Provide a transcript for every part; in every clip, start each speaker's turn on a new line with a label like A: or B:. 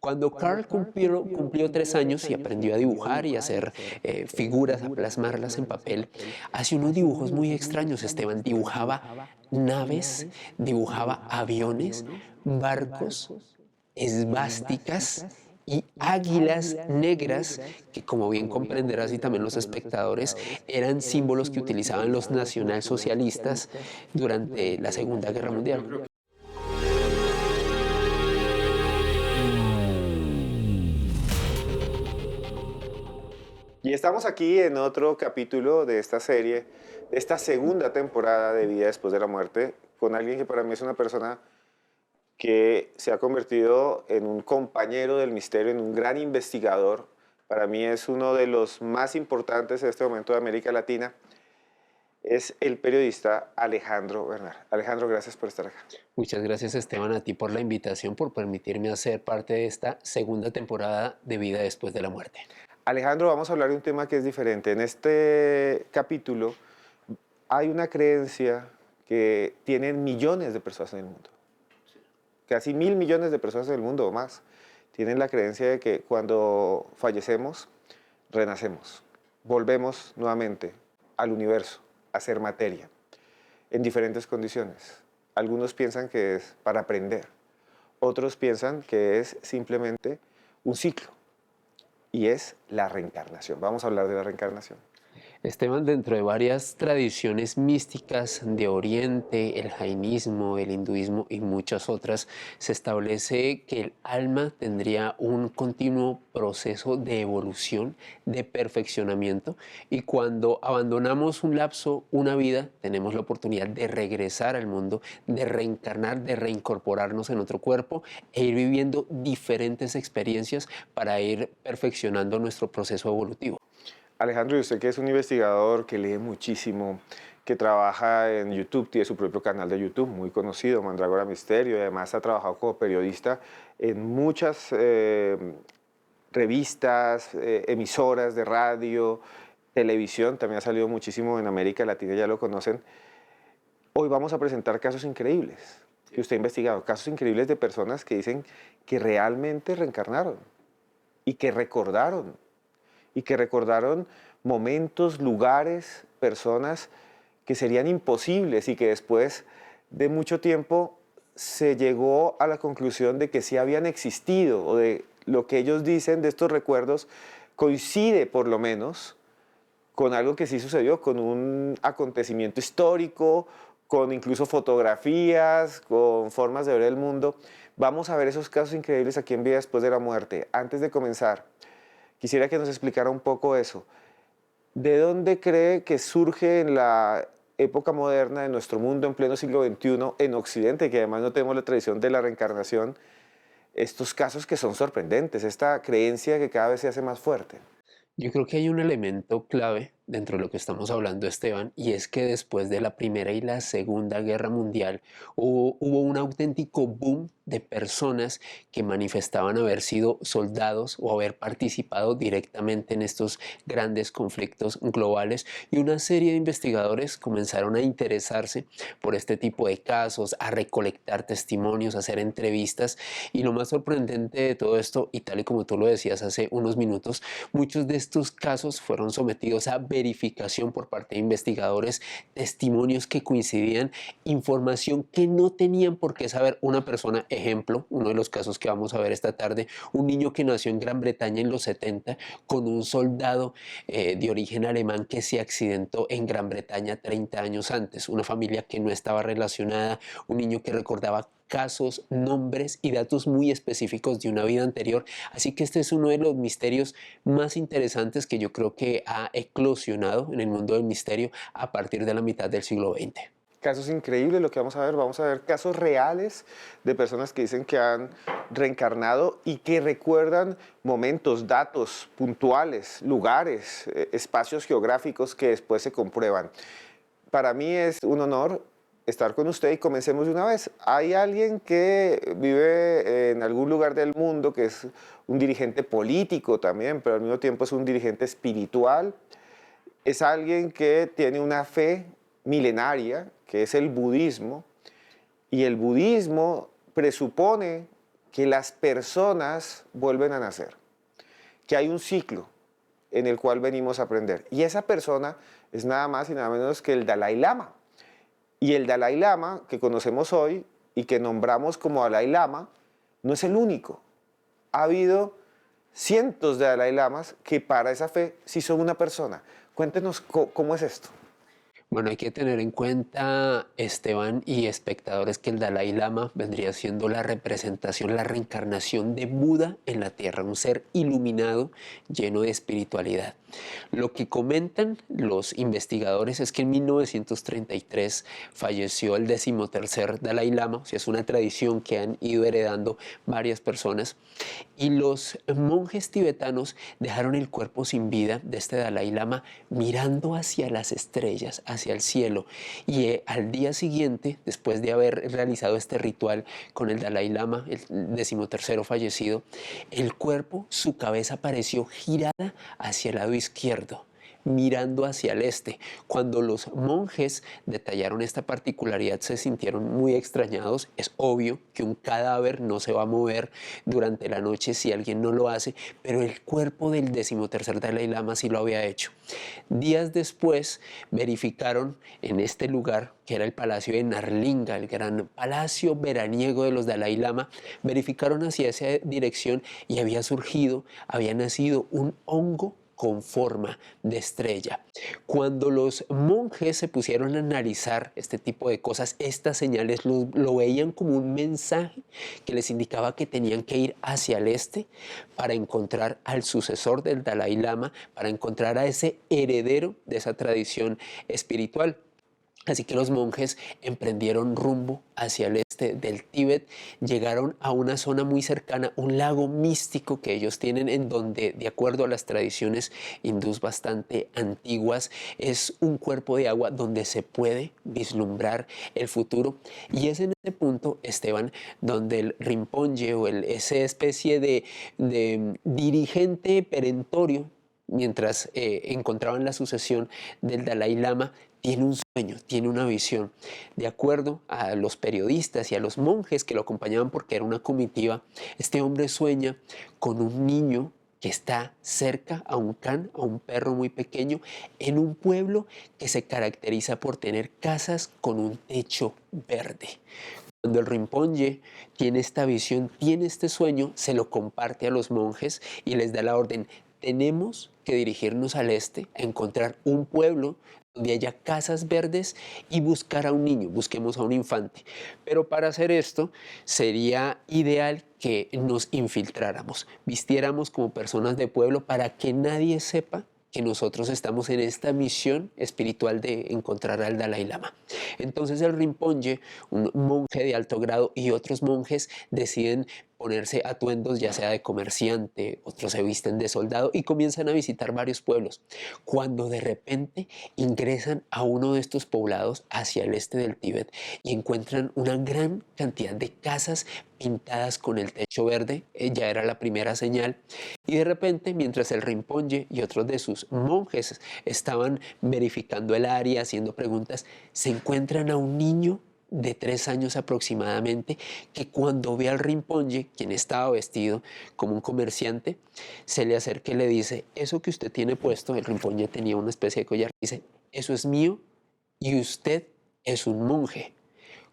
A: Cuando Carl cumplió 3 años y aprendió a dibujar y hacer figuras, a plasmarlas en papel, hacía unos dibujos muy extraños, Esteban. Dibujaba naves, dibujaba aviones, barcos, esvásticas y águilas negras, que como bien comprenderás y también los espectadores, eran símbolos que utilizaban los nacionalsocialistas durante la Segunda Guerra Mundial.
B: Y estamos aquí en otro capítulo de esta serie, de esta segunda temporada de Vida después de la muerte, con alguien que para mí es una persona que se ha convertido en un compañero del misterio, en un gran investigador. Para mí es uno de los más importantes en este momento de América Latina. Es el periodista Alejandro Bernal. Alejandro, gracias por estar acá.
A: Muchas gracias, Esteban, a ti por la invitación, por permitirme hacer parte de esta segunda temporada de Vida después de la muerte.
B: Alejandro, vamos a hablar de un tema que es diferente. En este capítulo hay una creencia que tienen millones de personas en el mundo. Casi 1.000 millones de personas en el mundo o más tienen la creencia de que cuando fallecemos, renacemos. Volvemos nuevamente al universo, a ser materia, en diferentes condiciones. Algunos piensan que es para aprender, otros piensan que es simplemente un ciclo, y es la reencarnación. Vamos a hablar de la reencarnación.
A: Esteban, dentro de varias tradiciones místicas de Oriente, el jainismo, el hinduismo y muchas otras, se establece que el alma tendría un continuo proceso de evolución, de perfeccionamiento, y cuando abandonamos un lapso, una vida, tenemos la oportunidad de regresar al mundo, de reencarnar, de reincorporarnos en otro cuerpo e ir viviendo diferentes experiencias para ir perfeccionando nuestro proceso evolutivo.
B: Alejandro, y usted que es un investigador, que lee muchísimo, que trabaja en YouTube, tiene su propio canal de YouTube muy conocido, Mandrágora Misterio, y además ha trabajado como periodista en muchas revistas, emisoras de radio, televisión, también ha salido muchísimo en América Latina, ya lo conocen. Hoy vamos a presentar casos increíbles que usted ha investigado, casos increíbles de personas que dicen que realmente reencarnaron y que recordaron momentos, lugares, personas que serían imposibles y que después de mucho tiempo se llegó a la conclusión de que sí habían existido, o de lo que ellos dicen de estos recuerdos coincide por lo menos con algo que sí sucedió, con un acontecimiento histórico, con incluso fotografías, con formas de ver el mundo. Vamos a ver esos casos increíbles aquí en Vida después de la muerte. Antes de comenzar, quisiera que nos explicara un poco eso. ¿De dónde cree que surge en la época moderna de nuestro mundo, en pleno siglo XXI, en Occidente, que además no tenemos la tradición de la reencarnación, estos casos que son sorprendentes, esta creencia que cada vez se hace más fuerte?
A: Yo creo que hay un elemento clave dentro de lo que estamos hablando, Esteban, y es que después de la Primera y la Segunda Guerra Mundial hubo un auténtico boom de personas que manifestaban haber sido soldados o haber participado directamente en estos grandes conflictos globales, y una serie de investigadores comenzaron a interesarse por este tipo de casos, a recolectar testimonios, a hacer entrevistas, y lo más sorprendente de todo esto, y tal y como tú lo decías hace unos minutos, muchos de estos casos fueron sometidos a verificación por parte de investigadores, testimonios que coincidían, información que no tenían por qué saber una persona. Ejemplo, uno de los casos que vamos a ver esta tarde, un niño que nació en Gran Bretaña en los 70 con un soldado de origen alemán que se accidentó en Gran Bretaña 30 años antes, una familia que no estaba relacionada, un niño que recordaba casos, nombres y datos muy específicos de una vida anterior. Así que este es uno de los misterios más interesantes que yo creo que ha eclosionado en el mundo del misterio a partir de la mitad del siglo XX.
B: Casos increíbles lo que vamos a ver casos reales de personas que dicen que han reencarnado y que recuerdan momentos, datos puntuales, lugares, espacios geográficos que después se comprueban. Para mí es un honor estar con usted y comencemos de una vez. Hay alguien que vive en algún lugar del mundo, que es un dirigente político también, pero al mismo tiempo es un dirigente espiritual. Es alguien que tiene una fe milenaria, que es el budismo, y el budismo presupone que las personas vuelven a nacer, que hay un ciclo en el cual venimos a aprender. Y esa persona es nada más y nada menos que el Dalai Lama. Y el Dalai Lama que conocemos hoy y que nombramos como Dalai Lama no es el único. Ha habido cientos de Dalai Lamas que para esa fe sí son una persona. Cuéntenos cómo es esto.
A: Bueno, hay que tener en cuenta, Esteban y espectadores, que el Dalai Lama vendría siendo la representación, la reencarnación de Buda en la Tierra, un ser iluminado, lleno de espiritualidad. Lo que comentan los investigadores es que en 1933 falleció el 13º Dalai Lama, o sea, es una tradición que han ido heredando varias personas, y los monjes tibetanos dejaron el cuerpo sin vida de este Dalai Lama mirando hacia las estrellas, hacia el cielo. Y al día siguiente, después de haber realizado este ritual con el Dalai Lama, el 13º fallecido, el cuerpo, su cabeza apareció girada hacia el lado izquierdo, mirando hacia el este. Cuando los monjes detallaron esta particularidad, se sintieron muy extrañados. Es obvio que un cadáver no se va a mover durante la noche si alguien no lo hace, pero el cuerpo del 13º Dalai Lama sí lo había hecho. Días después verificaron en este lugar, que era el Palacio de Narlinga, el gran palacio veraniego de los Dalai Lama, verificaron hacia esa dirección y había nacido un hongo con forma de estrella. Cuando los monjes se pusieron a analizar este tipo de cosas, estas señales lo veían como un mensaje que les indicaba que tenían que ir hacia el este para encontrar al sucesor del Dalai Lama, para encontrar a ese heredero de esa tradición espiritual. Así que los monjes emprendieron rumbo hacia el este del Tíbet, llegaron a una zona muy cercana, un lago místico que ellos tienen, en donde, de acuerdo a las tradiciones hindús bastante antiguas, es un cuerpo de agua donde se puede vislumbrar el futuro. Y es en ese punto, Esteban, donde el Rinpoche o esa especie de dirigente perentorio, mientras encontraban la sucesión del Dalai Lama, tiene un sueño, tiene una visión. De acuerdo a los periodistas y a los monjes que lo acompañaban, porque era una comitiva, este hombre sueña con un niño que está cerca a un can, a un perro muy pequeño, en un pueblo que se caracteriza por tener casas con un techo verde. Cuando el Rinpoche tiene esta visión, tiene este sueño, se lo comparte a los monjes y les da la orden: tenemos que dirigirnos al este, a encontrar un pueblo donde haya casas verdes y buscar a un niño, busquemos a un infante. Pero para hacer esto sería ideal que nos infiltráramos, vistiéramos como personas de pueblo para que nadie sepa que nosotros estamos en esta misión espiritual de encontrar al Dalai Lama. Entonces el Rinpoche, un monje de alto grado, y otros monjes deciden ponerse atuendos, ya sea de comerciante, otros se visten de soldado y comienzan a visitar varios pueblos. Cuando de repente ingresan a uno de estos poblados hacia el este del Tíbet y encuentran una gran cantidad de casas pintadas con el techo verde, ya era la primera señal. Y de repente, mientras el Rinpoche y otros de sus monjes estaban verificando el área, haciendo preguntas, se encuentran a un niño de 3 años aproximadamente, que cuando ve al Rinpoche, quien estaba vestido como un comerciante, se le acerca y le dice: eso que usted tiene puesto, el Rinpoche tenía una especie de collar, dice: eso es mío y usted es un monje.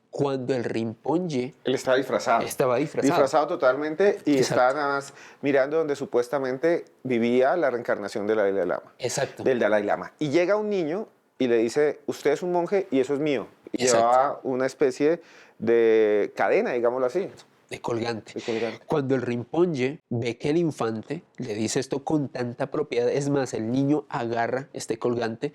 A: Cuando el Rinpoche
B: Él estaba disfrazado.
A: estaba disfrazado.
B: Disfrazado totalmente y estaba
A: Exacto.
B: nada más mirando donde supuestamente vivía la reencarnación del Dalai Lama.
A: Exacto.
B: Del Dalai Lama. Y llega un niño y le dice: usted es un monje y eso es mío. Y
A: Exacto.
B: llevaba una especie de cadena, digámoslo así.
A: De colgante.
B: De colgante.
A: Cuando el Rinpoche ve que el infante le dice esto con tanta propiedad, es más, el niño agarra este colgante,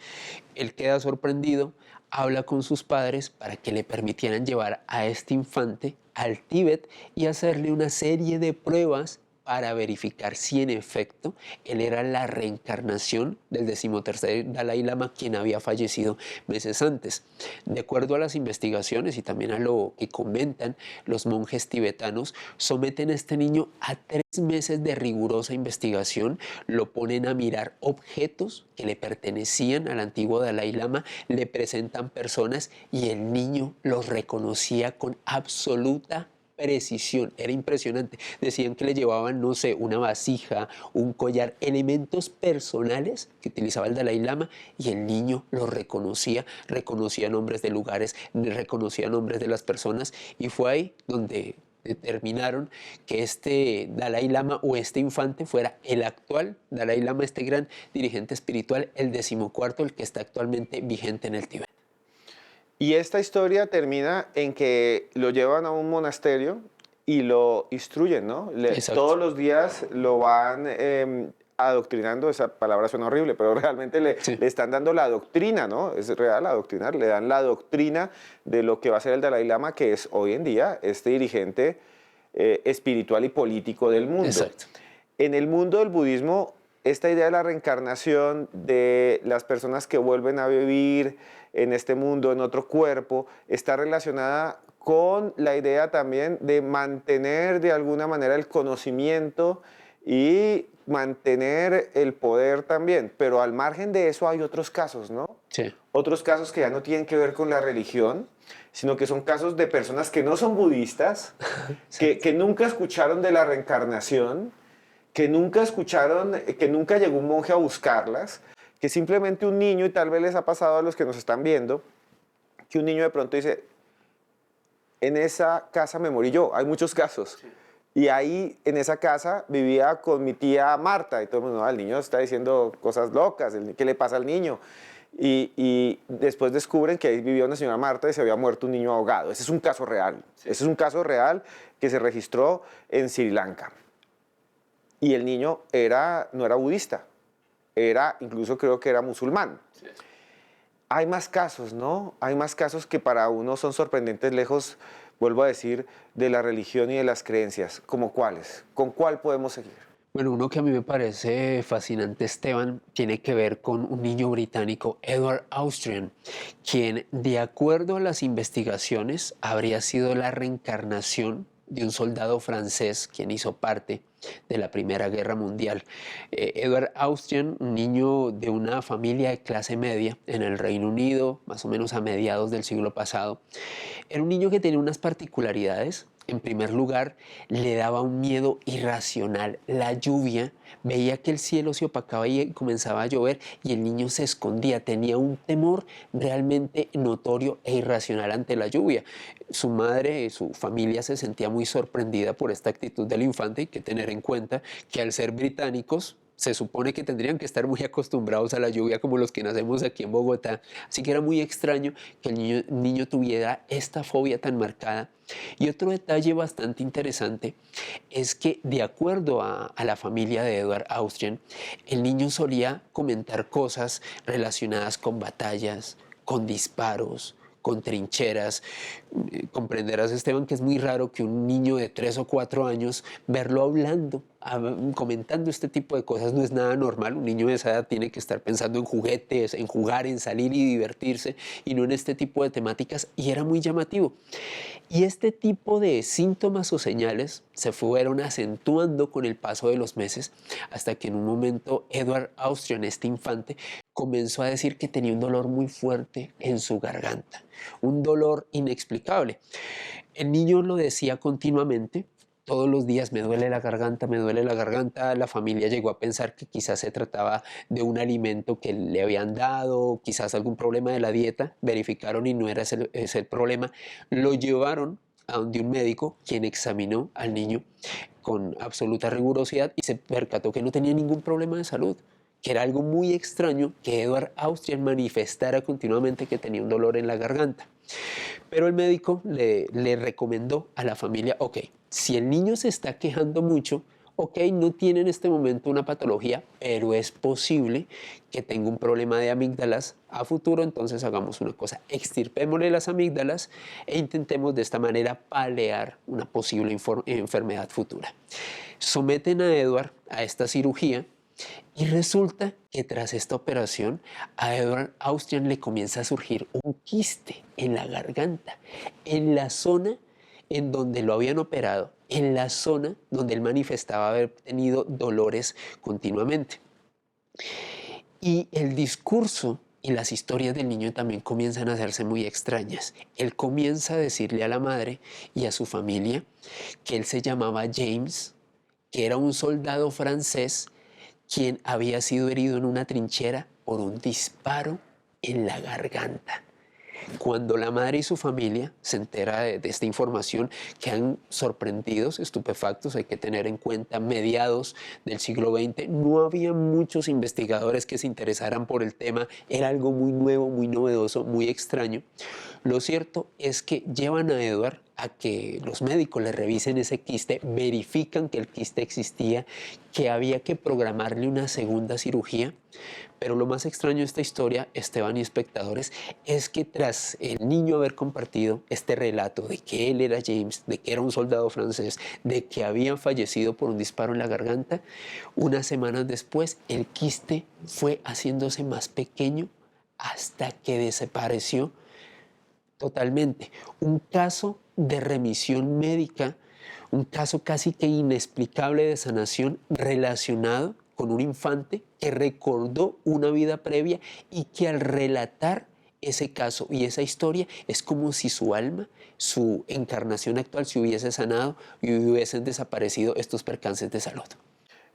A: él queda sorprendido, habla con sus padres para que le permitieran llevar a este infante al Tíbet y hacerle una serie de pruebas para verificar si en efecto él era la reencarnación del 13º Dalai Lama, quien había fallecido meses antes. De acuerdo a las investigaciones y también a lo que comentan los monjes tibetanos, someten a este niño a 3 meses de rigurosa investigación, lo ponen a mirar objetos que le pertenecían al antiguo Dalai Lama, le presentan personas y el niño los reconocía con absoluta precisión, era impresionante. Decían que le llevaban, no sé, una vasija, un collar, elementos personales que utilizaba el Dalai Lama y el niño los reconocía, reconocía nombres de lugares, reconocía nombres de las personas y fue ahí donde determinaron que este Dalai Lama o este infante fuera el actual Dalai Lama, este gran dirigente espiritual, el 14º, el que está actualmente vigente en el Tíbet.
B: Y esta historia termina en que lo llevan a un monasterio y lo instruyen, ¿no?
A: Exacto.
B: Todos los días lo van adoctrinando, esa palabra suena horrible, pero realmente
A: Sí.
B: le están dando la doctrina, ¿no? Es real adoctrinar, le dan la doctrina de lo que va a ser el Dalai Lama, que es hoy en día este dirigente espiritual y político del mundo.
A: Exacto.
B: En el mundo del budismo, esta idea de la reencarnación, de las personas que vuelven a vivir en este mundo, en otro cuerpo, está relacionada con la idea también de mantener de alguna manera el conocimiento y mantener el poder también. Pero al margen de eso hay otros casos, ¿no?
A: Sí.
B: Otros casos que ya no tienen que ver con la religión, sino que son casos de personas que no son budistas, que nunca escucharon de la reencarnación, que nunca escucharon, que nunca llegó un monje a buscarlas, que simplemente un niño, y tal vez les ha pasado a los que nos están viendo, que un niño de pronto dice, en esa casa me morí yo, hay muchos casos. Sí. Y ahí, en esa casa, vivía con mi tía Marta, y todo el mundo, el niño está diciendo cosas locas, ¿qué le pasa al niño? Y después descubren que ahí vivía una señora Marta y se había muerto un niño ahogado. Ese es un caso real. Sí. Ese es un caso real que se registró en Sri Lanka. Y el niño no era budista, incluso creo que era musulmán. Sí. Hay más casos, ¿no? Hay más casos que para uno son sorprendentes, lejos, vuelvo a decir, de la religión y de las creencias. ¿Cómo cuáles? ¿Con cuál podemos seguir?
A: Bueno, uno que a mí me parece fascinante, Esteban, tiene que ver con un niño británico, Edward Austrian, quien, de acuerdo a las investigaciones, habría sido la reencarnación de un soldado francés quien hizo parte de la Primera Guerra Mundial. Edward Austrian, un niño de una familia de clase media en el Reino Unido, más o menos a mediados del siglo pasado, era un niño que tenía unas particularidades. En primer lugar, le daba un miedo irracional. La lluvia, veía que el cielo se opacaba y comenzaba a llover y el niño se escondía. Tenía un temor realmente notorio e irracional ante la lluvia. Su madre, su familia se sentía muy sorprendida por esta actitud del infante. Hay que tener en cuenta que al ser británicos, se supone que tendrían que estar muy acostumbrados a la lluvia como los que nacemos aquí en Bogotá. Así que era muy extraño que el niño tuviera esta fobia tan marcada. Y otro detalle bastante interesante es que, de acuerdo a la familia de Edward Austrian, el niño solía comentar cosas relacionadas con batallas, con disparos, con trincheras. Comprenderás, Esteban, que es muy raro que un niño de 3 o 4 años verlo hablando, comentando este tipo de cosas. No es nada normal. Un niño de esa edad tiene que estar pensando en juguetes, en jugar, en salir y divertirse, y no en este tipo de temáticas, y era muy llamativo. Y este tipo de síntomas o señales se fueron acentuando con el paso de los meses, hasta que en un momento Edward Austrian, este infante, comenzó a decir que tenía un dolor muy fuerte en su garganta, un dolor inexplicable. El niño lo decía continuamente, todos los días: me duele la garganta, me duele la garganta. La familia llegó a pensar que quizás se trataba de un alimento que le habían dado, quizás algún problema de la dieta. Verificaron y no era ese el problema. Lo llevaron a donde un médico, quien examinó al niño con absoluta rigurosidad y se percató que no tenía ningún problema de salud, que era algo muy extraño que Edward Austrian manifestara continuamente que tenía un dolor en la garganta. Pero el médico le recomendó a la familia: ok, si el niño se está quejando mucho, ok, no tiene en este momento una patología, pero es posible que tenga un problema de amígdalas a futuro. Entonces hagamos una cosa: extirpémosle las amígdalas e intentemos de esta manera paliar una posible enfermedad futura. Someten a Edward a esta cirugía. Y resulta que tras esta operación a Edward Austrian le comienza a surgir un quiste en la garganta, en la zona en donde lo habían operado, en la zona donde él manifestaba haber tenido dolores continuamente. Y el discurso y las historias del niño también comienzan a hacerse muy extrañas. Él comienza a decirle a la madre y a su familia que él se llamaba James, que era un soldado francés quien había sido herido en una trinchera por un disparo en la garganta. Cuando la madre y su familia se entera de esta información, quedan sorprendidos, estupefactos. Hay que tener en cuenta, mediados del siglo XX, no había muchos investigadores que se interesaran por el tema, era algo muy nuevo, muy novedoso, muy extraño. Lo cierto es que llevan a Edward a que los médicos le revisen ese quiste, verifican que el quiste existía, que había que programarle una segunda cirugía. Pero lo más extraño de esta historia, Esteban y espectadores, es que tras el niño haber compartido este relato de que él era James, de que era un soldado francés, de que había fallecido por un disparo en la garganta, unas semanas después el quiste fue haciéndose más pequeño hasta que desapareció totalmente. Un caso de remisión médica, un caso casi que inexplicable de sanación relacionado con un infante que recordó una vida previa y que al relatar ese caso y esa historia es como si su alma, su encarnación actual se hubiese sanado y hubiesen desaparecido estos percances de salud.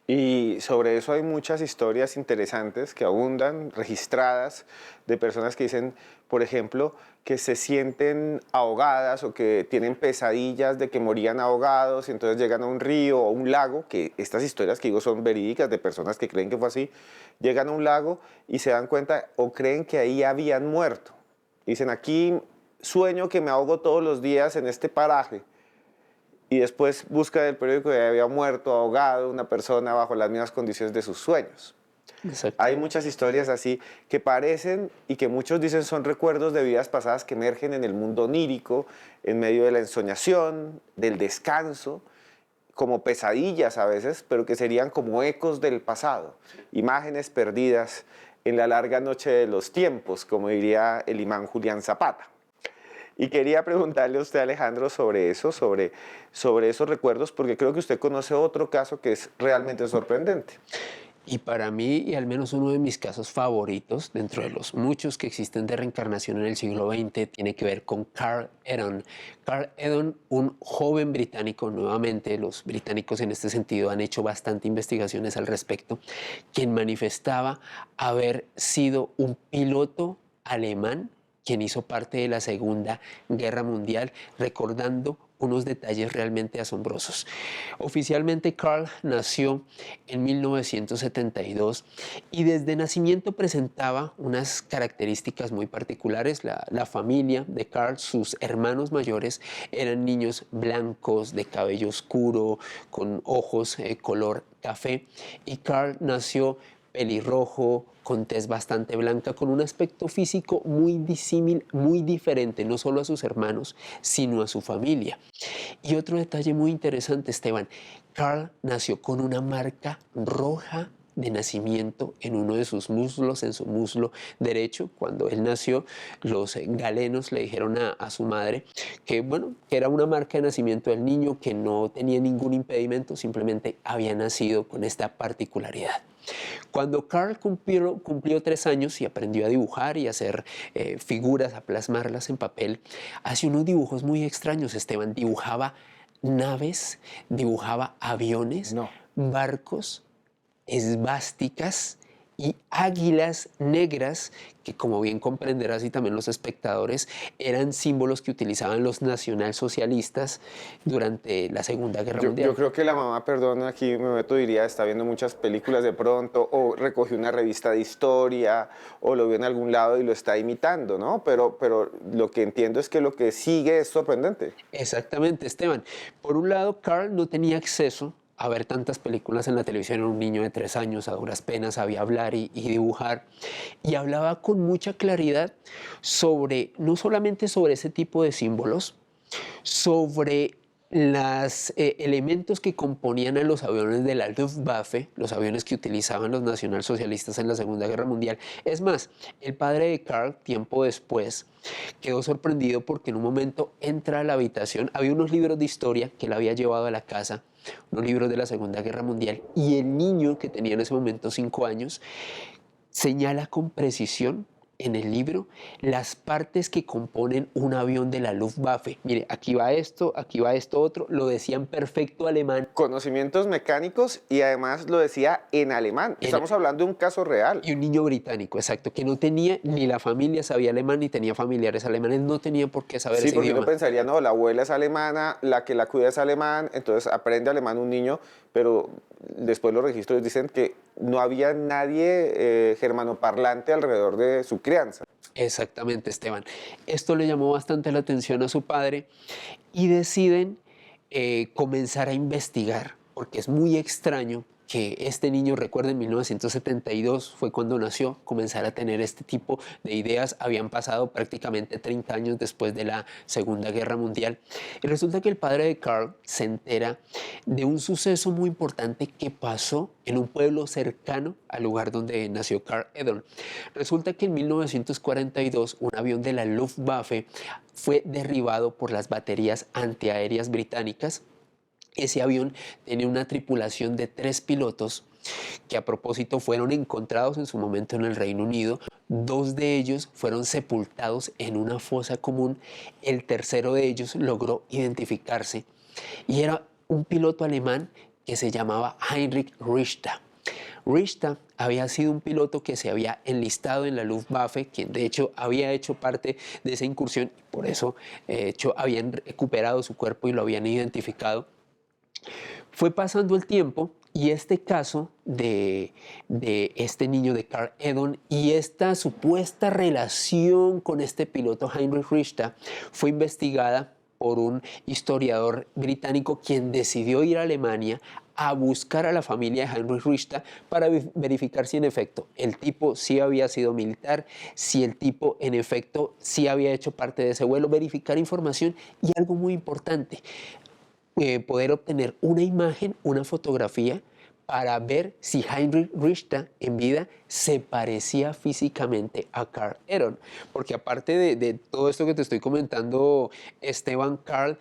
B: Y sobre eso hay muchas historias interesantes que abundan, registradas, de personas que dicen, por ejemplo, que se sienten ahogadas o que tienen pesadillas de que morían ahogados y entonces llegan a un río o un lago, que estas historias que digo son verídicas de personas que creen que fue así, llegan a un lago y se dan cuenta o creen que ahí habían muerto. Dicen, aquí sueño que me ahogo todos los días en este paraje. Y después busca el periódico que había muerto ahogado una persona bajo las mismas condiciones de sus sueños.
A: Exacto.
B: Hay muchas historias así que parecen y que muchos dicen son recuerdos de vidas pasadas que emergen en el mundo onírico, en medio de la ensoñación, del descanso, como pesadillas a veces, pero que serían como ecos del pasado, imágenes perdidas en la larga noche de los tiempos, como diría el imán Julián Zapata. Y quería preguntarle a usted, Alejandro, sobre eso, sobre esos recuerdos, porque creo que usted conoce otro caso que es realmente sorprendente.
A: Y para mí, y al menos uno de mis casos favoritos, dentro de los muchos que existen de reencarnación en el siglo XX, tiene que ver con Carl Eden. Carl Eden, un joven británico, nuevamente los británicos en este sentido han hecho bastante investigaciones al respecto, quien manifestaba haber sido un piloto alemán quien hizo parte de la Segunda Guerra Mundial, recordando unos detalles realmente asombrosos. Oficialmente Carl nació en 1972 y desde nacimiento presentaba unas características muy particulares. La familia de Carl, sus hermanos mayores, eran niños blancos, de cabello oscuro, con ojos color café, y Carl nació pelirrojo, con tez bastante blanca, con un aspecto físico muy disímil, muy diferente, no solo a sus hermanos, sino a su familia. Y otro detalle muy interesante, Esteban, Carl nació con una marca roja de nacimiento en uno de sus muslos, en su muslo derecho. Cuando él nació, los galenos le dijeron a su madre que, bueno, que era una marca de nacimiento del niño, que no tenía ningún impedimento, simplemente había nacido con esta particularidad. Cuando Carl cumplió 3 años y aprendió a dibujar y a hacer figuras, a plasmarlas en papel, hacía unos dibujos muy extraños, Esteban. Dibujaba naves, dibujaba aviones,
B: No.
A: barcos, esvásticas y águilas negras que, como bien comprenderás y también los espectadores, eran símbolos que utilizaban los nacionalsocialistas durante la Segunda Guerra
B: Yo
A: Mundial.
B: creo que la mamá, perdón, aquí me meto, diría, está viendo muchas películas de pronto, o recogió una revista de historia, o lo vio en algún lado y lo está imitando, ¿no? Pero lo que entiendo es que lo que sigue es sorprendente.
A: Exactamente, Esteban. Por un lado, Carl no tenía acceso a ver tantas películas en la televisión. Era un niño de 3 años, a duras penas sabía hablar y dibujar, y hablaba con mucha claridad sobre, no solamente sobre ese tipo de símbolos, sobre los elementos que componían a los aviones de la Luftwaffe, los aviones que utilizaban los nacionalsocialistas en la Segunda Guerra Mundial. Es más, el padre de Carl, tiempo después, quedó sorprendido porque en un momento entra a la habitación, había unos libros de historia que él había llevado a la casa, unos libros de la Segunda Guerra Mundial, y el niño, que tenía en ese momento 5 años, señala con precisión en el libro las partes que componen un avión de la Luftwaffe. Mire, aquí va esto otro, lo decía en perfecto alemán.
B: Conocimientos mecánicos y además lo decía en alemán.
A: En-
B: Estamos hablando de un caso real.
A: y un niño británico, exacto, que no tenía, ni la familia sabía alemán, ni tenía familiares alemanes, no tenía por qué saber
B: Sí,
A: ese
B: porque uno
A: idioma.
B: pensaría, no, la abuela es alemana, la que la cuida es alemán, entonces aprende alemán un niño, pero después los registros dicen que no había nadie germanoparlante alrededor de su crianza.
A: Exactamente, Esteban. Esto le llamó bastante la atención a su padre y deciden comenzar a investigar, porque es muy extraño que este niño, recuerden, en 1972 fue cuando nació, comenzara a tener este tipo de ideas. Habían pasado prácticamente 30 años después de la Segunda Guerra Mundial. Y resulta que el padre de Carl se entera de un suceso muy importante que pasó en un pueblo cercano al lugar donde nació Carl Edon. Resulta que en 1942 un avión de la Luftwaffe fue derribado por las baterías antiaéreas británicas. Ese avión tenía una tripulación de 3 pilotos que a propósito fueron encontrados en su momento en el Reino Unido. 2 de ellos fueron sepultados en una fosa común. El tercero de ellos logró identificarse y era un piloto alemán que se llamaba Heinrich Richter. Richter había sido un piloto que se había enlistado en la Luftwaffe, quien de hecho había hecho parte de esa incursión y por eso habían recuperado su cuerpo y lo habían identificado. Fue pasando el tiempo y este caso de este niño de Carl Edon y esta supuesta relación con este piloto Heinrich Richter fue investigada por un historiador británico quien decidió ir a Alemania a buscar a la familia de Heinrich Richter para verificar si en efecto el tipo sí había sido militar, si el tipo en efecto sí había hecho parte de ese vuelo, verificar información y algo muy importante, poder obtener una imagen, una fotografía para ver si Heinrich Richter en vida se parecía físicamente a Carl Edon. Porque aparte de todo esto que te estoy comentando, Esteban, Carl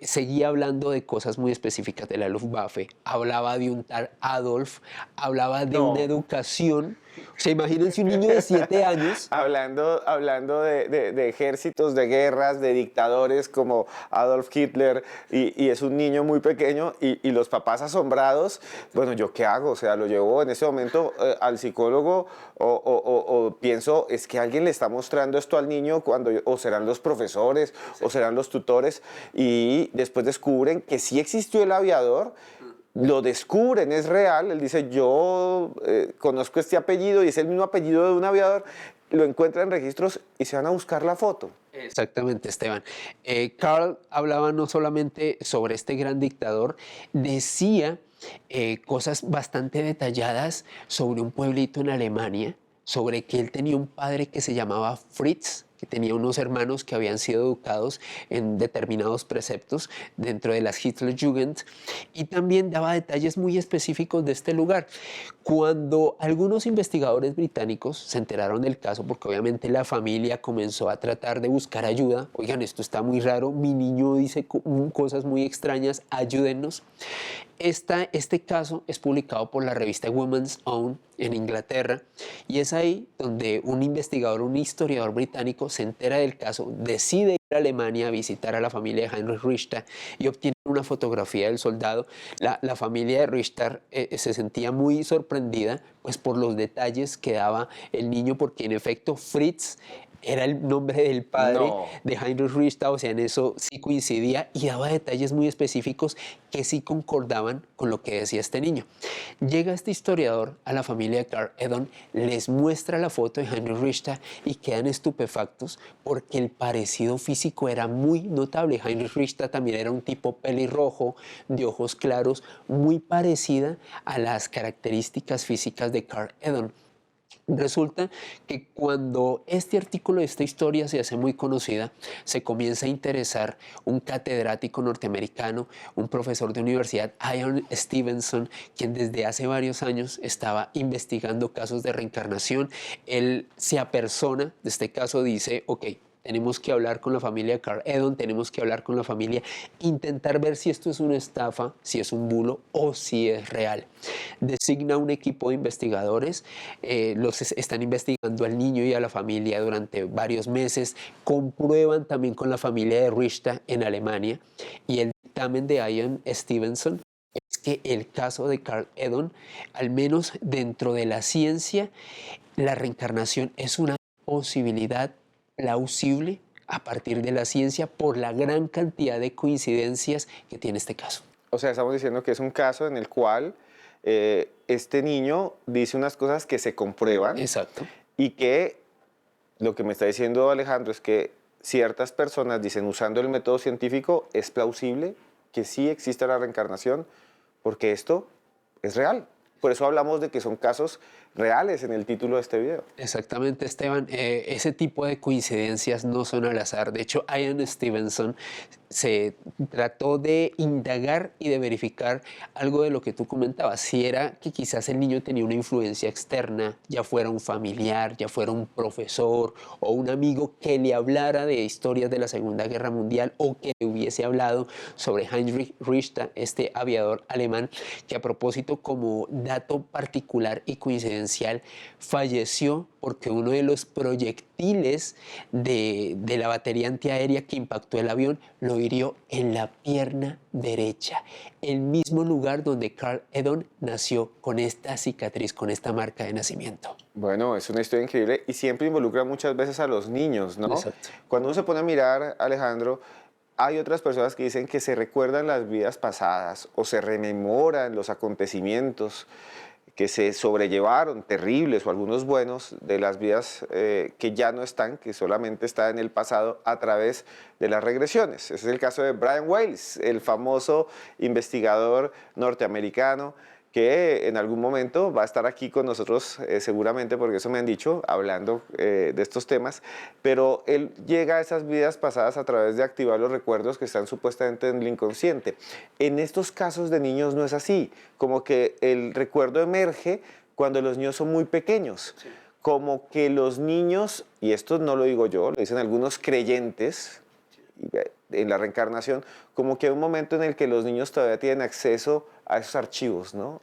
A: seguía hablando de cosas muy específicas de la Luftwaffe. Hablaba de un tal Adolf, hablaba de una
B: No,
A: educación. O sea, imagínense un niño de 7 años.
B: hablando de ejércitos, de guerras, de dictadores como Adolf Hitler, y es un niño muy pequeño y los papás asombrados, bueno, ¿yo qué hago? O sea, lo llevo en ese momento al psicólogo o pienso, es que alguien le está mostrando esto al niño o serán los profesores o serán los tutores y después descubren que sí existió el aviador. Lo descubren, es real, él dice, yo conozco este apellido y es el mismo apellido de un aviador, lo encuentran en registros y se van a buscar la foto.
A: Exactamente, Esteban. Carl hablaba no solamente sobre este gran dictador, decía cosas bastante detalladas sobre un pueblito en Alemania, sobre que él tenía un padre que se llamaba Fritz, que tenía unos hermanos que habían sido educados en determinados preceptos dentro de las Hitlerjugend, y también daba detalles muy específicos de este lugar. Cuando algunos investigadores británicos se enteraron del caso, porque obviamente la familia comenzó a tratar de buscar ayuda, oigan, esto está muy raro, mi niño dice cosas muy extrañas, ayúdennos. Este caso es publicado por la revista Women's Own en Inglaterra y es ahí donde un investigador, un historiador británico se entera del caso, decide ir a Alemania a visitar a la familia de Heinrich Richter y obtiene una fotografía del soldado. La familia de Richter se sentía muy sorprendida pues, por los detalles que daba el niño, porque en efecto Fritz era el nombre del padre
B: No.
A: de Heinrich Richter, o sea, en eso sí coincidía y daba detalles muy específicos que sí concordaban con lo que decía este niño. Llega este historiador a la familia de Carl Edon, les muestra la foto de Heinrich Richter y quedan estupefactos porque el parecido físico era muy notable. Heinrich Richter también era un tipo pelirrojo, de ojos claros, muy parecida a las características físicas de Carl Edon. Resulta que cuando este artículo de esta historia se hace muy conocida, se comienza a interesar un catedrático norteamericano, un profesor de universidad, Ian Stevenson, quien desde hace varios años estaba investigando casos de reencarnación. Él se apersona de este caso, dice, ok, tenemos que hablar con la familia Carl Edon, tenemos que hablar con la familia, intentar ver si esto es una estafa, si es un bulo o si es real. Designa un equipo de investigadores, están investigando al niño y a la familia durante varios meses, comprueban también con la familia de Richter en Alemania y el dictamen de Ian Stevenson es que el caso de Carl Edon, al menos dentro de la ciencia, la reencarnación es una posibilidad plausible a partir de la ciencia por la gran cantidad de coincidencias que tiene este caso.
B: O sea, estamos diciendo que es un caso en el cual este niño dice unas cosas que se comprueban
A: Exacto.
B: y que lo que me está diciendo Alejandro es que ciertas personas dicen, usando el método científico, es plausible que sí exista la reencarnación, porque esto es real. Por eso hablamos de que son casos reales en el título de este video.
A: Exactamente, Esteban. Ese tipo de coincidencias no son al azar. De hecho, Ian Stevenson se trató de indagar y de verificar algo de lo que tú comentabas. Si era que quizás el niño tenía una influencia externa, ya fuera un familiar, ya fuera un profesor o un amigo que le hablara de historias de la Segunda Guerra Mundial o que le hubiese hablado sobre Heinrich Richter, este aviador alemán, que a propósito, como dato particular y coincidencial, falleció porque uno de los proyectiles de la batería antiaérea que impactó el avión lo hirió en la pierna derecha, el mismo lugar donde Carl Edon nació, con esta cicatriz, con esta marca de nacimiento.
B: Bueno, es una historia increíble y siempre involucra muchas veces a los niños, ¿no?
A: Exacto.
B: Cuando uno se pone a mirar, Alejandro, hay otras personas que dicen que se recuerdan las vidas pasadas o se rememoran los acontecimientos que se sobrellevaron, terribles o algunos buenos, de las vidas que ya no están, que solamente están en el pasado a través de las regresiones. Ese es el caso de Brian Weiss, el famoso investigador norteamericano que en algún momento va a estar aquí con nosotros seguramente, porque eso me han dicho, hablando de estos temas, pero él llega a esas vidas pasadas a través de activar los recuerdos que están supuestamente en el inconsciente. En estos casos de niños no es así, como que el recuerdo emerge cuando los niños son muy pequeños, sí. Como que los niños, y esto no lo digo yo, lo dicen algunos creyentes, en la reencarnación, como que hay un momento en el que los niños todavía tienen acceso a esos archivos, ¿no?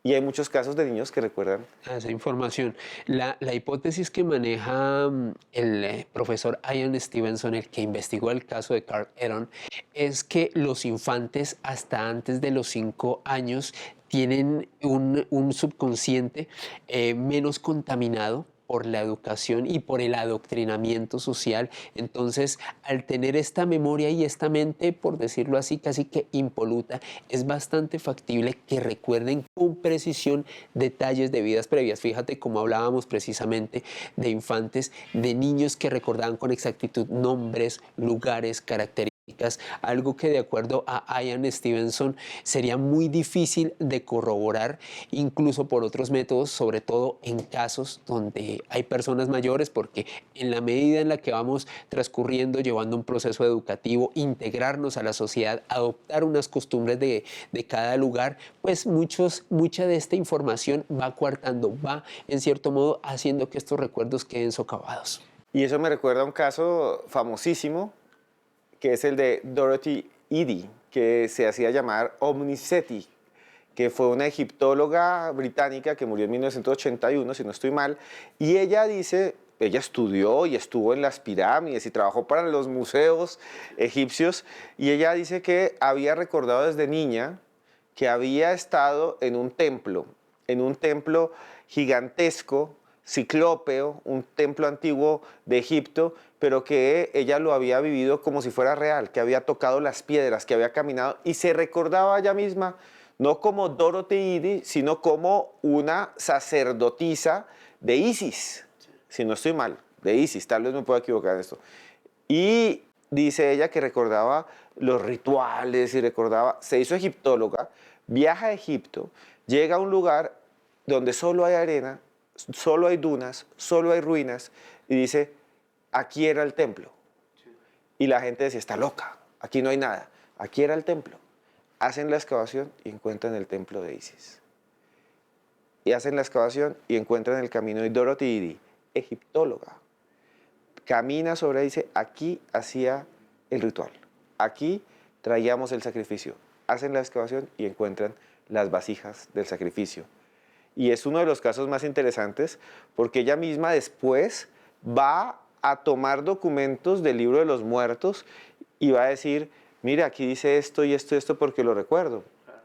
B: Y hay muchos casos de niños que recuerdan.
A: A esa información. La hipótesis que maneja el profesor Ian Stevenson, el que investigó el caso de Carl Edon, es que los infantes hasta antes de los 5 años tienen un subconsciente menos contaminado por la educación y por el adoctrinamiento social. Entonces, al tener esta memoria y esta mente, por decirlo así, casi que impoluta, es bastante factible que recuerden con precisión detalles de vidas previas. Fíjate cómo hablábamos precisamente de infantes, de niños que recordaban con exactitud nombres, lugares, características, algo que de acuerdo a Ian Stevenson sería muy difícil de corroborar, incluso por otros métodos, sobre todo en casos donde hay personas mayores, porque en la medida en la que vamos transcurriendo, llevando un proceso educativo, integrarnos a la sociedad, adoptar unas costumbres de cada lugar, pues mucha de esta información va coartando, va en cierto modo haciendo que estos recuerdos queden socavados.
B: Y eso me recuerda a un caso famosísimo, que es el de Dorothy Eady, que se hacía llamar Omniseti, que fue una egiptóloga británica que murió en 1981, si no estoy mal, y ella dice, ella estudió y estuvo en las pirámides y trabajó para los museos egipcios, y ella dice que había recordado desde niña que había estado en un templo gigantesco, ciclópeo, un templo antiguo de Egipto, pero que ella lo había vivido como si fuera real, que había tocado las piedras, que había caminado y se recordaba ella misma, no como Dorothy Eady, sino como una sacerdotisa de Isis, si no estoy mal, de Isis, tal vez me pueda equivocar en esto. Y dice ella que recordaba los rituales y recordaba, se hizo egiptóloga, viaja a Egipto, llega a un lugar donde solo hay arena, solo hay dunas, solo hay ruinas, y dice, aquí era el templo. Y la gente decía, está loca, aquí no hay nada, aquí era el templo. Hacen la excavación y encuentran el templo de Isis. Y hacen la excavación y encuentran el camino de Dorothy Eady, egiptóloga, camina sobre ahí y dice, aquí hacía el ritual, aquí traíamos el sacrificio. Hacen la excavación y encuentran las vasijas del sacrificio. Y es uno de los casos más interesantes porque ella misma después va a tomar documentos del libro de los muertos y va a decir, mira, aquí dice esto y esto y esto porque lo recuerdo.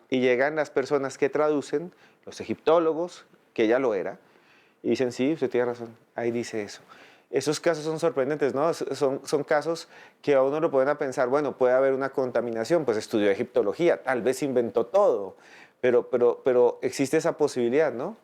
B: Y llegan las personas que traducen, los egiptólogos, que ella lo era, y dicen, sí, usted tiene razón, ahí dice eso. Esos casos son sorprendentes, ¿no? Son casos que a uno lo pueden a pensar, bueno, puede haber una contaminación, pues estudió egiptología, tal vez inventó todo, pero existe esa posibilidad, ¿no?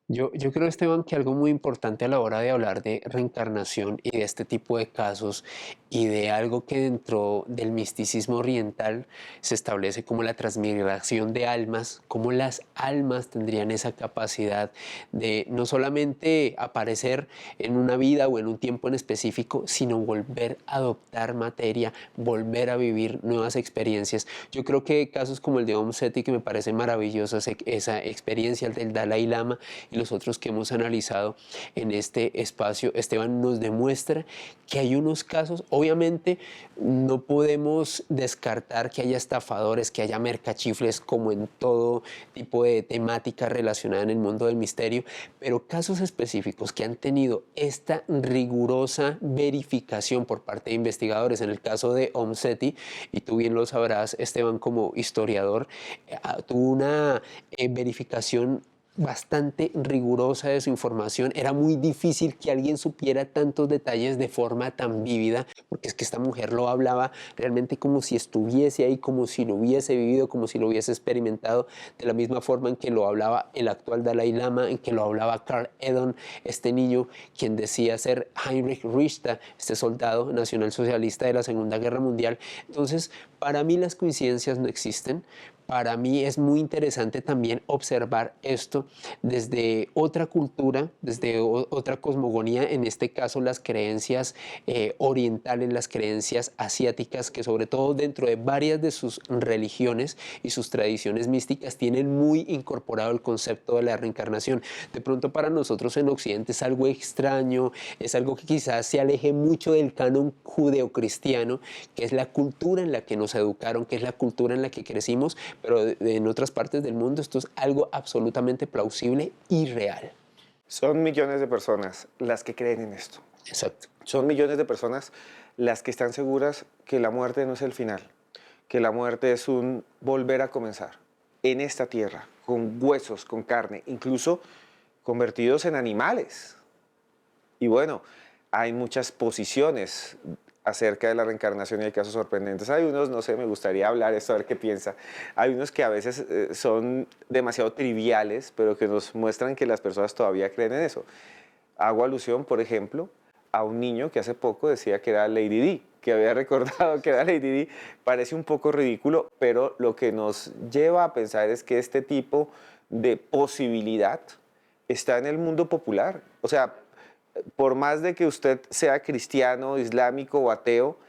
A: Yo creo, Esteban, que algo muy importante a la hora de hablar de reencarnación y de este tipo de casos y de algo que dentro del misticismo oriental se establece como la transmigración de almas, cómo las almas tendrían esa capacidad de no solamente aparecer en una vida o en un tiempo en específico, sino volver a adoptar materia, volver a vivir nuevas experiencias. Yo creo que casos como el de Om Seti, que me parece maravilloso esa experiencia del Dalai Lama, y los otros que hemos analizado en este espacio, Esteban, nos demuestra que hay unos casos, obviamente no podemos descartar que haya estafadores, que haya mercachifles como en todo tipo de temática relacionada en el mundo del misterio, pero casos específicos que han tenido esta rigurosa verificación por parte de investigadores, en el caso de Om Seti, y tú bien lo sabrás, Esteban, como historiador, tuvo una verificación bastante rigurosa de su información. Era muy difícil que alguien supiera tantos detalles de forma tan vívida, porque es que esta mujer lo hablaba realmente como si estuviese ahí, como si lo hubiese vivido, como si lo hubiese experimentado, de la misma forma en que lo hablaba el actual Dalai Lama, en que lo hablaba Carl Edon, este niño quien decía ser Heinrich Richter, este soldado nacionalsocialista de la Segunda Guerra Mundial. Entonces, para mí las coincidencias no existen. Para mí es muy interesante también observar esto desde otra cultura, desde otra cosmogonía, en este caso las creencias orientales, las creencias asiáticas, que sobre todo dentro de varias de sus religiones y sus tradiciones místicas tienen muy incorporado el concepto de la reencarnación. De pronto para nosotros en Occidente es algo extraño, es algo que quizás se aleje mucho del canon judeocristiano, que es la cultura en la que nos educaron, que es la cultura en la que crecimos, pero en otras partes del mundo esto es algo absolutamente plausible y real.
B: Son millones de personas las que creen en esto.
A: Exacto.
B: Son millones de personas las que están seguras que la muerte no es el final, que la muerte es un volver a comenzar en esta tierra, con huesos, con carne, incluso convertidos en animales. Y bueno, hay muchas posiciones acerca de la reencarnación y hay casos sorprendentes. Hay unos, no sé, me gustaría hablar esto, a ver qué piensa. Hay unos que a veces son demasiado triviales, pero que nos muestran que las personas todavía creen en eso. Hago alusión, por ejemplo, a un niño que hace poco decía que era Lady Di, que había recordado que era Lady Di. Parece un poco ridículo, pero lo que nos lleva a pensar es que este tipo de posibilidad está en el mundo popular. O sea, por más de que usted sea cristiano, islámico o ateo,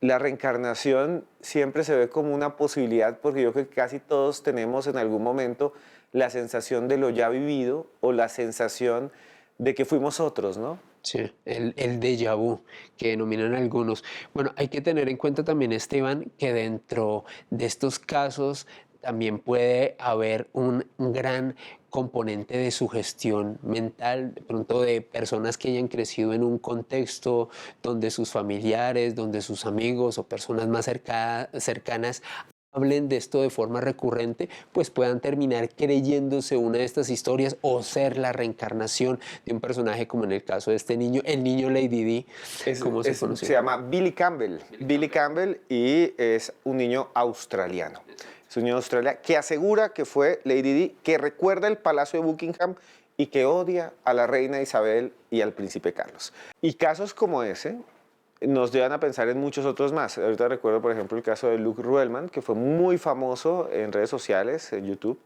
B: la reencarnación siempre se ve como una posibilidad porque yo creo que casi todos tenemos en algún momento la sensación de lo ya vivido o la sensación de que fuimos otros, ¿no?
A: Sí, el déjà vu que denominan algunos. Bueno, hay que tener en cuenta también, Esteban, que dentro de estos casos también puede haber un gran componente de sugestión mental, de pronto de personas que hayan crecido en un contexto donde sus familiares, donde sus amigos o personas más cercanas hablen de esto de forma recurrente, pues puedan terminar creyéndose una de estas historias o ser la reencarnación de un personaje como en el caso de este niño, el niño Lady Di, como se
B: Se
A: conoció.
B: llama Billy Campbell. Billy Campbell y es un niño australiano. Es un niño australiano que asegura que fue Lady Di, que recuerda el Palacio de Buckingham y que odia a la reina Isabel y al príncipe Carlos. Y casos como ese nos llevan a pensar en muchos otros más. Ahorita recuerdo, por ejemplo, el caso de Luke Ruelman, que fue muy famoso en redes sociales, en YouTube,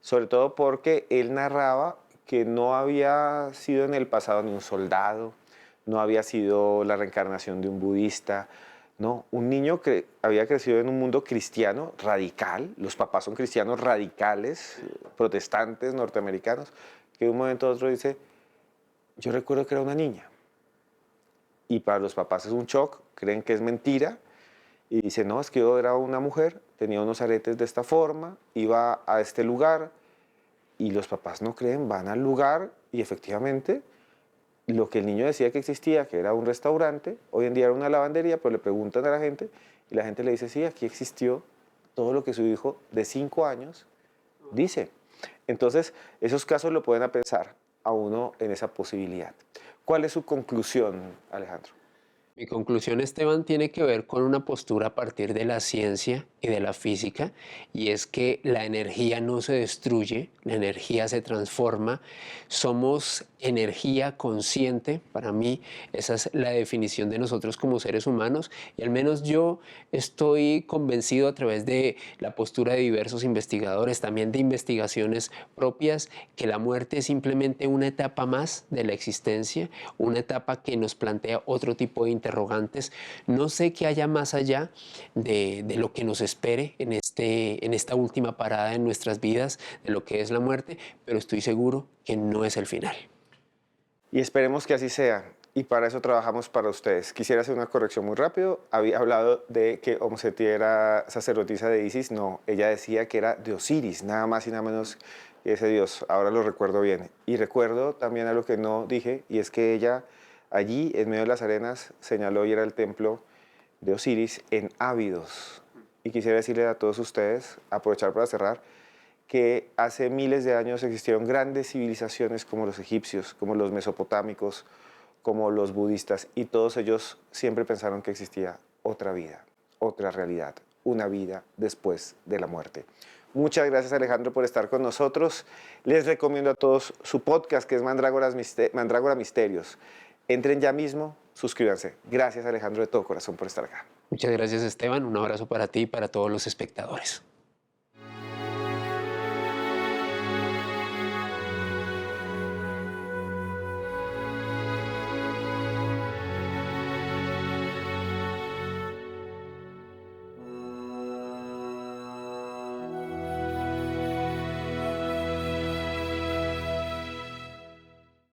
B: sobre todo porque él narraba que no había sido en el pasado ni un soldado, no había sido la reencarnación de un budista, no, un niño que había crecido en un mundo cristiano radical, los papás son cristianos radicales, protestantes norteamericanos, que de un momento a otro dice, yo recuerdo que era una niña, y para los papás es un shock, creen que es mentira y dicen, no, es que yo era una mujer, tenía unos aretes de esta forma, iba a este lugar y los papás no creen, van al lugar y efectivamente lo que el niño decía que existía, que era un restaurante, hoy en día era una lavandería, pero le preguntan a la gente y la gente le dice, sí, aquí existió todo lo que su hijo de 5 años dice. Entonces, esos casos lo pueden a pensar a uno en esa posibilidad. ¿Cuál es su conclusión, Alejandro?
A: Mi conclusión, Esteban, tiene que ver con una postura a partir de la ciencia y de la física, y es que la energía no se destruye, la energía se transforma, somos energía consciente. Para mí esa es la definición de nosotros como seres humanos, y al menos yo estoy convencido a través de la postura de diversos investigadores, también de investigaciones propias, que la muerte es simplemente una etapa más de la existencia, una etapa que nos plantea otro tipo de interrogantes. No sé qué haya más allá de lo que nos espere en esta última parada en nuestras vidas, de lo que es la muerte, pero estoy seguro que no es el final.
B: Y esperemos que así sea. Y para eso trabajamos para ustedes. Quisiera hacer una corrección muy rápido. Había hablado de que Om Seti era sacerdotisa de Isis. No, ella decía que era de Osiris, nada más y nada menos que ese dios. Ahora lo recuerdo bien. Y recuerdo también algo que no dije, y es que ella allí, en medio de las arenas, señaló y era el templo de Osiris en Ábidos. Y quisiera decirle a todos ustedes, aprovechar para cerrar, que hace miles de años existieron grandes civilizaciones como los egipcios, como los mesopotámicos, como los budistas, y todos ellos siempre pensaron que existía otra vida, otra realidad, una vida después de la muerte. Muchas gracias, Alejandro, por estar con nosotros. Les recomiendo a todos su podcast, que es Mandrágora Misterios. Entren ya mismo, suscríbanse. Gracias, Alejandro, de todo corazón por estar acá.
A: Muchas gracias, Esteban. Un abrazo para ti y para todos los espectadores.